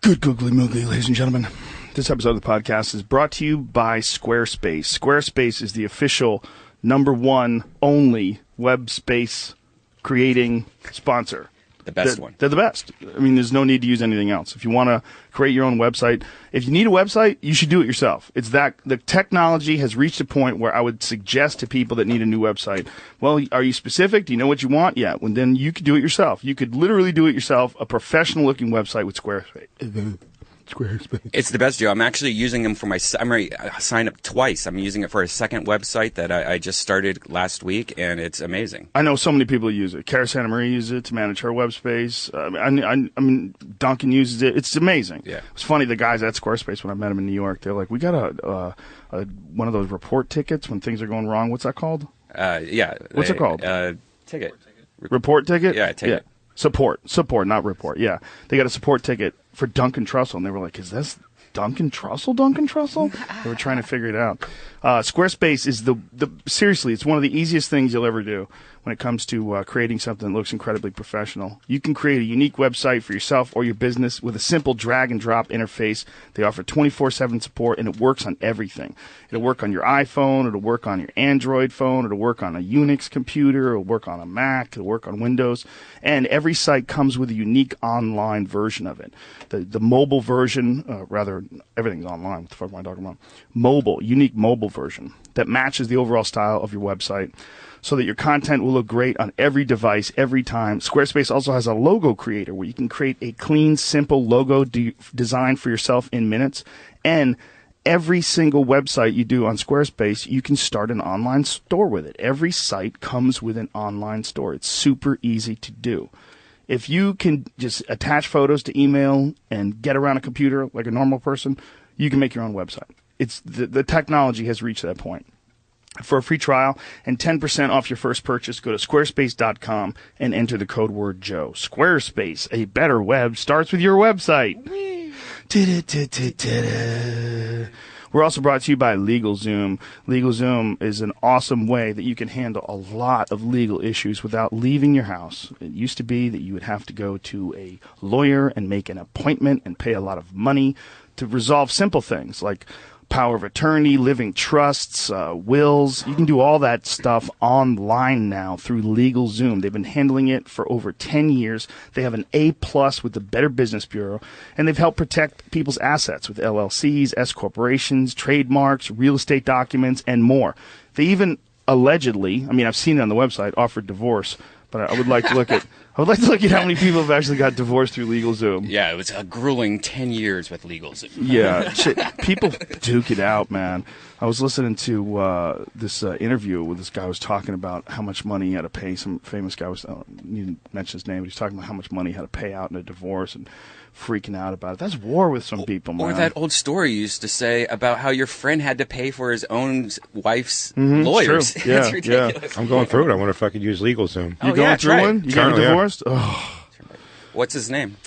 Good googly moogly, ladies and gentlemen. This episode of the podcast is brought to you by Squarespace. Squarespace is the official #1 only web space creating sponsor. The best one. They're the best. I mean, there's no need to use anything else. If you want to create your own website, if you need a website, you should do it yourself. It's that the technology has reached a point where I would suggest to people that need a new website, well, are you specific? Do you know what you want? Yeah. Well, then you could do it yourself. You could literally do it yourself, a professional-looking website with Squarespace. Squarespace. It's the best, Joe. I'm actually using them for my. I'm already signed up twice. I'm using it for a second website that I just started last week, and it's amazing. I know so many people use it. Cara Santa Maria uses it to manage her web space. I mean, Duncan uses it. It's amazing. Yeah. It's funny. The guys at Squarespace, when I met them in New York, they're like, "We got one of those report tickets when things are going wrong. What's that called?" Yeah. What's it called? Ticket. Report ticket. Yeah, ticket. Yeah. Support, not report. Yeah, they got a support ticket for Duncan Trussell, and they were like, "Is this Duncan Trussell? They were trying to figure it out. Squarespace is seriously, it's one of the easiest things you'll ever do when it comes to creating something that looks incredibly professional. You can create a unique website for yourself or your business with a simple drag and drop interface. They offer 24/7 support, and it works on everything. It'll work on your iPhone, it'll work on your Android phone, it'll work on a Unix computer, it'll work on a Mac, it'll work on Windows, and every site comes with a unique online version of it. The mobile version, rather, everything's online. What the fuck am I talking about? Unique mobile version that matches the overall style of your website so that your content will look great on every device every time. Squarespace also has a logo creator where you can create a clean, simple logo design for yourself in minutes. And every single website you do on Squarespace, you can start an online store with it. Every site comes with an online store. It's super easy to do. If you can just attach photos to email and get around a computer like a normal person, you can make your own website. It's the technology has reached that point. For a free trial and 10% off your first purchase, go to squarespace.com and enter the code word Joe. Squarespace, a better web starts with your website. We're also brought to you by LegalZoom. LegalZoom is an awesome way that you can handle a lot of legal issues without leaving your house. It used to be that you would have to go to a lawyer and make an appointment and pay a lot of money to resolve simple things like power of attorney, living trusts, wills. You can do all that stuff online now through LegalZoom. They've been handling it for over 10 years. They have an A+ with the Better Business Bureau, and they've helped protect people's assets with LLCs, S corporations, trademarks, real estate documents, and more. They even allegedly, I mean, I've seen it on the website, offered divorce, but I would like to look at how many people have actually got divorced through LegalZoom. Yeah, it was a grueling 10 years with LegalZoom. Yeah, shit, people duke it out, man. I was listening to this interview where this guy was talking about how much money he had to pay. Some famous guy was, you didn't mention his name, but he's talking about how much money he had to pay out in a divorce and freaking out about it. That's war with some people, man. Or that old story you used to say about how your friend had to pay for his own wife's lawyers. True. Yeah, It's ridiculous. Yeah. I'm going through it. I wonder if I could use LegalZoom. You going through one? You getting divorced? Yeah. Oh. What's his name?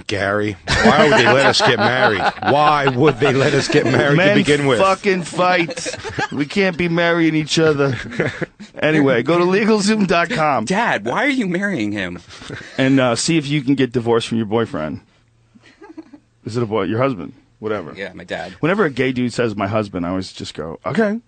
Gary. Why would they let us get married? Why would they let us get married to begin with? Fucking fight. We can't be marrying each other. Anyway, go to LegalZoom.com. Dad, why are you marrying him? And see if you can get divorced from your boyfriend. Is it a boy? Your husband? Whatever. Yeah, my dad. Whenever a gay dude says my husband, I always just go, okay.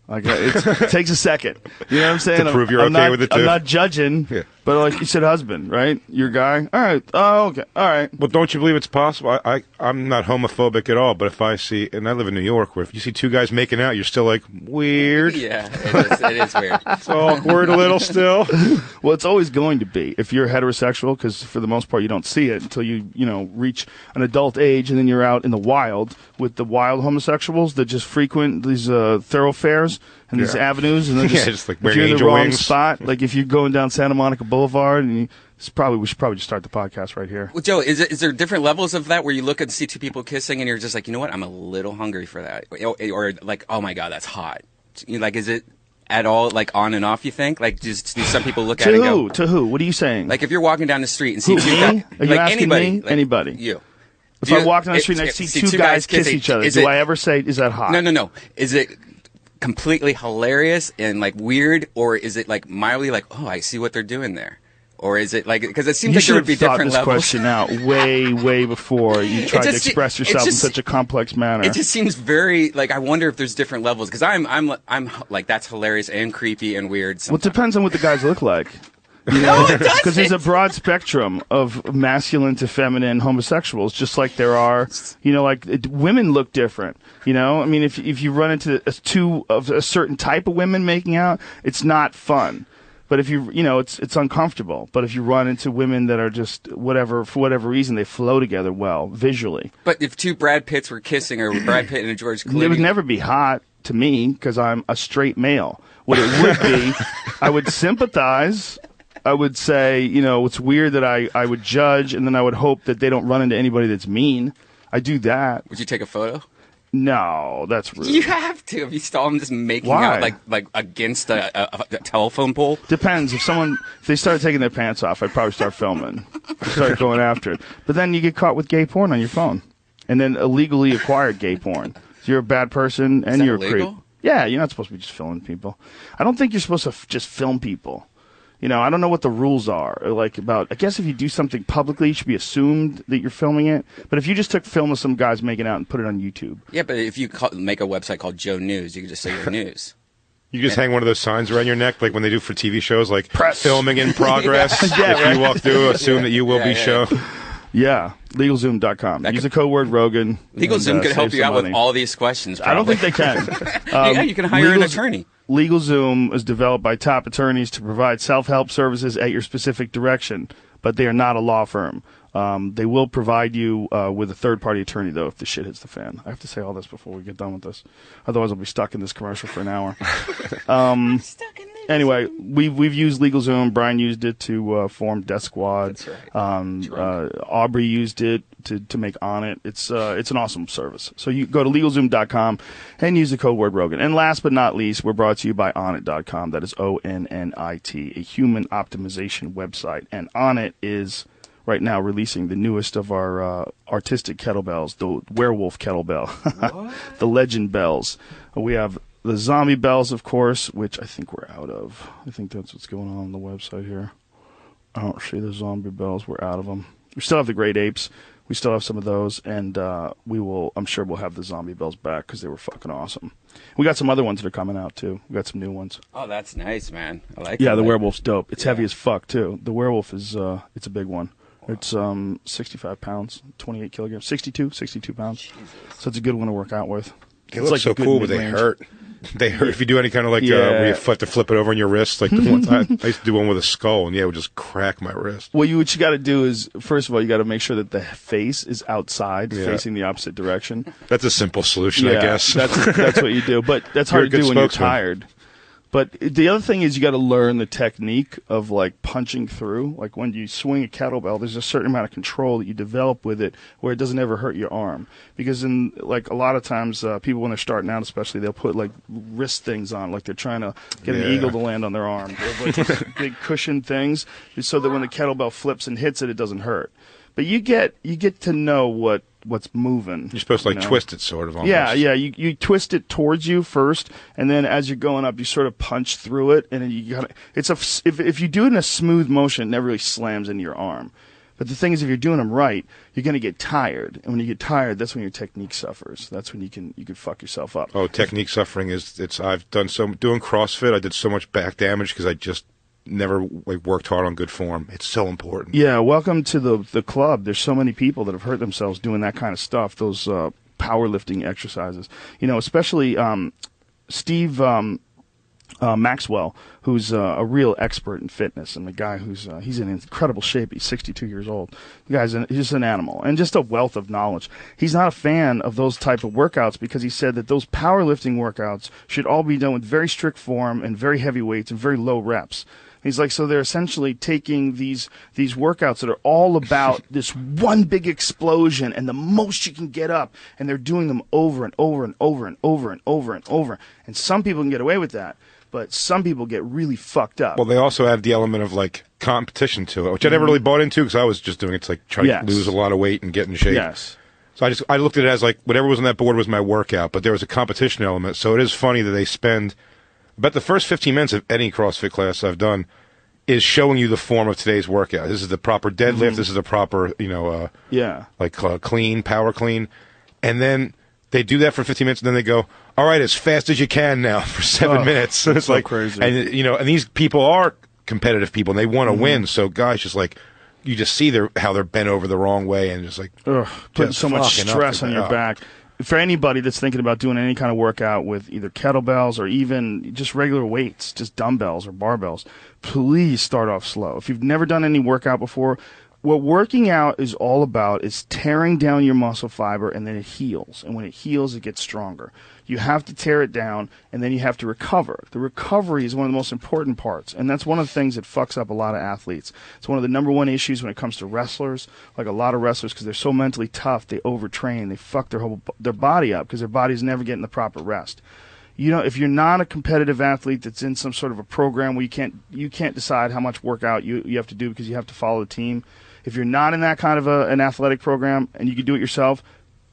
Like it takes a second. You know what I'm saying? To prove you're okay with it, too. I'm not judging, but like you said, husband, right? Your guy? All right. Oh, okay. All right. Well, don't you believe it's possible? I'm not homophobic at all, but if I see, and I live in New York, where if you see two guys making out, you're still like, weird. Yeah, it is weird. It's awkward a little still. Well, it's always going to be if you're heterosexual, because for the most part you don't see it until you reach an adult age, and then you're out in the wild with the wild homosexuals that just frequent these thoroughfares and these avenues, and then just like if you're in the angel wrong wings. spot, like if you're going down Santa Monica Boulevard, and we should probably just start the podcast right here. Well, Joe, is there different levels of that where you look and see two people kissing and you're just like, you know what, I'm a little hungry for that, or like, oh my god, that's hot. Like, is it at all like on and off? You think like just do some people look at it and go to who? What are you saying? Like if you're walking down the street and see two me? guys, Are you like asking anybody, me? Like, anybody? You. If I walk down the street and I see two guys kiss each other, do I ever say, is that hot? No. Is it completely hilarious and like weird, or is it like mildly like, oh, I see what they're doing there? Or is it like, because it seems You like there should would be have thought different this levels. question out way before you tried to just- express it yourself in just- such a complex manner. It just seems very, like, I wonder if there's different levels. Because I'm like, that's hilarious and creepy and weird. Well, it Sometimes. depends on what the guys look like. You know, it doesn't. because there's a broad spectrum of masculine to feminine homosexuals, just like there are, you know, like women look different. You know, I mean, if you run into two of a certain type of women making out, it's not fun. But if you know, it's uncomfortable. But if you run into women that are just whatever, for whatever reason, they flow together well visually. But if two Brad Pitts were kissing, or Brad Pitt and a George Clooney, It would never be hot to me because I'm a straight male. What it would be, I would sympathize. I would say, you know, it's weird that I would judge, and then I would hope that they don't run into anybody that's mean. I do that. would you take a photo? No, that's rude. You have to. If you saw them just making Why? out like against a telephone pole. Depends. If they started taking their pants off, I'd probably start filming. Start going after it. But then you get caught with gay porn on your phone. And then illegally acquired gay porn. So you're a bad person and that you're a creep. illegal? Yeah, you're not supposed to be just filming people. I don't think you're supposed to just film people. You know, I don't know what the rules are. Like about, I guess if you do something publicly, it should be assumed that you're filming it. But if you just took film of some guys making out and put it on YouTube. Yeah, but if you make a website called Joe News, you can just say you're news. You just hang one of those signs around your neck, like when they do for TV shows, like Press. filming in progress. Yeah, if right. you walk through, assume that you will be shown. Yeah, LegalZoom.com. Use the code word Rogan. LegalZoom could help save you some out with money. all these questions. I don't probably. think they can. Yeah, you can hire an attorney. LegalZoom is developed by top attorneys to provide self-help services at your specific direction, but they are not a law firm. They will provide you with a third-party attorney, though, if the shit hits the fan. I have to say all this before we get done with this. Otherwise, I'll be stuck in this commercial for an hour. Anyway, we've used LegalZoom. Brian used it to form Death Squad. That's right. Aubrey used it to make On It. It's an awesome service. So you go to LegalZoom.com and use the code word Rogan. And last but not least, we're brought to you by Onnit.com. That is ONNIT, a human optimization website. And Onnit is right now releasing the newest of our artistic kettlebells, the werewolf kettlebell, the legend bells. We have the zombie bells, of course, which I think we're out of. I think that's what's going on the website here. I don't see the zombie bells. We're out of them. We still have the great apes. We still have some of those, and I'm sure we'll have the zombie bells back because they were fucking awesome. We got some other ones that are coming out, too. We got some new ones. Oh, that's nice, man. I like. Yeah, it. the Like- werewolf's dope. It's Yeah. heavy as fuck, too. The werewolf is, it's a big one. It's 65 pounds, 28 kilograms, 62 pounds. So it's a good one to work out with. They It's look so a good cool, but they mid-range. hurt. They hurt if you do any kind of like Yeah. where you have to flip it over on your wrist. Like the one time I used to do one with a skull, and yeah, it would just crack my wrist. Well, what you got to do is, first of all, you got to make sure that the face is outside, Yeah. facing the opposite direction. That's a simple solution, I guess. that's what you do. But that's You're hard a to good do when you're spokesman. tired. But the other thing is you got to learn the technique of like punching through. Like when you swing a kettlebell, there's a certain amount of control that you develop with it where it doesn't ever hurt your arm. Because in like a lot of times people when they're starting out especially, they'll put like wrist things on, like they're trying to get an Yeah. eagle to land on their arm. They have like these big cushion things so that when the kettlebell flips and hits it, it doesn't hurt. But you get to know what's moving. You're supposed to like you know? twist it, sort of. Almost. Yeah. You twist it towards you first, and then as you're going up, you sort of punch through it, and then you got if you do it in a smooth motion, it never really slams into your arm. But the thing is, if you're doing them right, you're going to get tired, and when you get tired, that's when your technique suffers. That's when you can fuck yourself up. Oh, technique suffering is I've done doing CrossFit. I did so much back damage because I just never like worked hard on good form. It's so important. Yeah, welcome to the club. There's so many people that have hurt themselves doing that kind of stuff. Those powerlifting exercises, you know, especially Steve Maxwell, who's a real expert in fitness, and the guy he's in incredible shape. He's 62 years old. The guy's he's just an animal and just a wealth of knowledge. He's not a fan of those type of workouts because he said that those powerlifting workouts should all be done with very strict form and very heavy weights and very low reps. He's like, so they're essentially taking these workouts that are all about this one big explosion and the most you can get up, and they're doing them over and over and over and over and over and over. And some people can get away with that, but some people get really fucked up. Well, they also add the element of like competition to it, which I never really bought into because I was just doing it to like try Yes. to lose a lot of weight and get in shape. Yes. So I looked at it as like whatever was on that board was my workout, but there was a competition element. So it is funny that they spend about the first 15 minutes of any CrossFit class I've done is showing you the form of today's workout. This is the proper deadlift. This is the proper, clean, power clean. And then they do that for 15 minutes, and then they go, all right, as fast as you can now for 7 minutes. And it's so like crazy. And, and these people are competitive people, and they want to win. So guys just like, you just see how they're bent over the wrong way and just like putting so much stress on your back. For anybody that's thinking about doing any kind of workout with either kettlebells or even just regular weights, just dumbbells or barbells, please start off slow. If you've never done any workout before, what working out is all about is tearing down your muscle fiber, and then it heals. And when it heals, it gets stronger. You have to tear it down, and then you have to recover. The recovery is one of the most important parts, and that's one of the things that fucks up a lot of athletes. It's one of the number one issues when it comes to wrestlers, like a lot of wrestlers, because they're so mentally tough, they overtrain, they fuck their body up because their body's never getting the proper rest. If you're not a competitive athlete that's in some sort of a program where you can't decide how much workout you have to do because you have to follow the team. If you're not in that kind of an athletic program and you can do it yourself,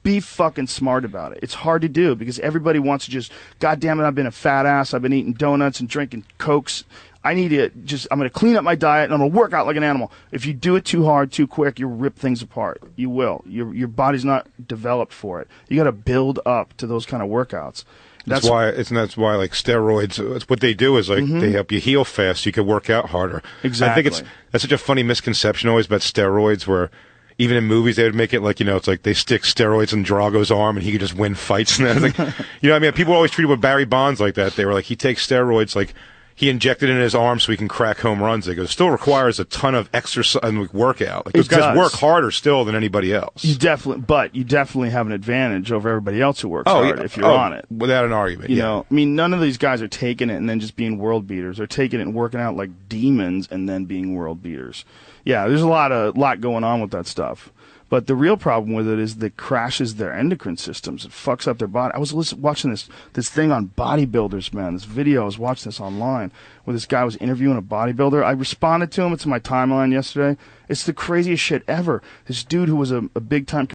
be fucking smart about it. It's hard to do because everybody wants to just, God damn it, I've been a fat ass. I've been eating donuts and drinking Cokes. I'm going to clean up my diet and I'm going to work out like an animal. If you do it too hard, too quick, you'll rip things apart. You will. Your body's not developed for it. You got to build up to those kind of workouts. That's why like steroids. What they do is like they help you heal fast. So you can work out harder. Exactly. I think that's such a funny misconception always about steroids, where even in movies they would make it like it's like they stick steroids in Drago's arm and he could just win fights. And like, I mean, people always treated with Barry Bonds like that. They were like, he takes steroids like. He injected it in his arm so he can crack home runs. It still requires a ton of exercise and workout. Like, those guys work harder still than anybody else. You definitely have an advantage over everybody else who works hard if you're on it. Without an argument. I mean, none of these guys are taking it and then just being world beaters. They're taking it and working out like demons and then being world beaters. Yeah, there's a lot going on with that stuff. But the real problem with it is that it crashes their endocrine systems. It fucks up their body. I was watching this thing on bodybuilders, man. This video, I was watching this online where this guy was interviewing a bodybuilder. I responded to him. It's in my timeline yesterday. It's the craziest shit ever. This dude who was a big-time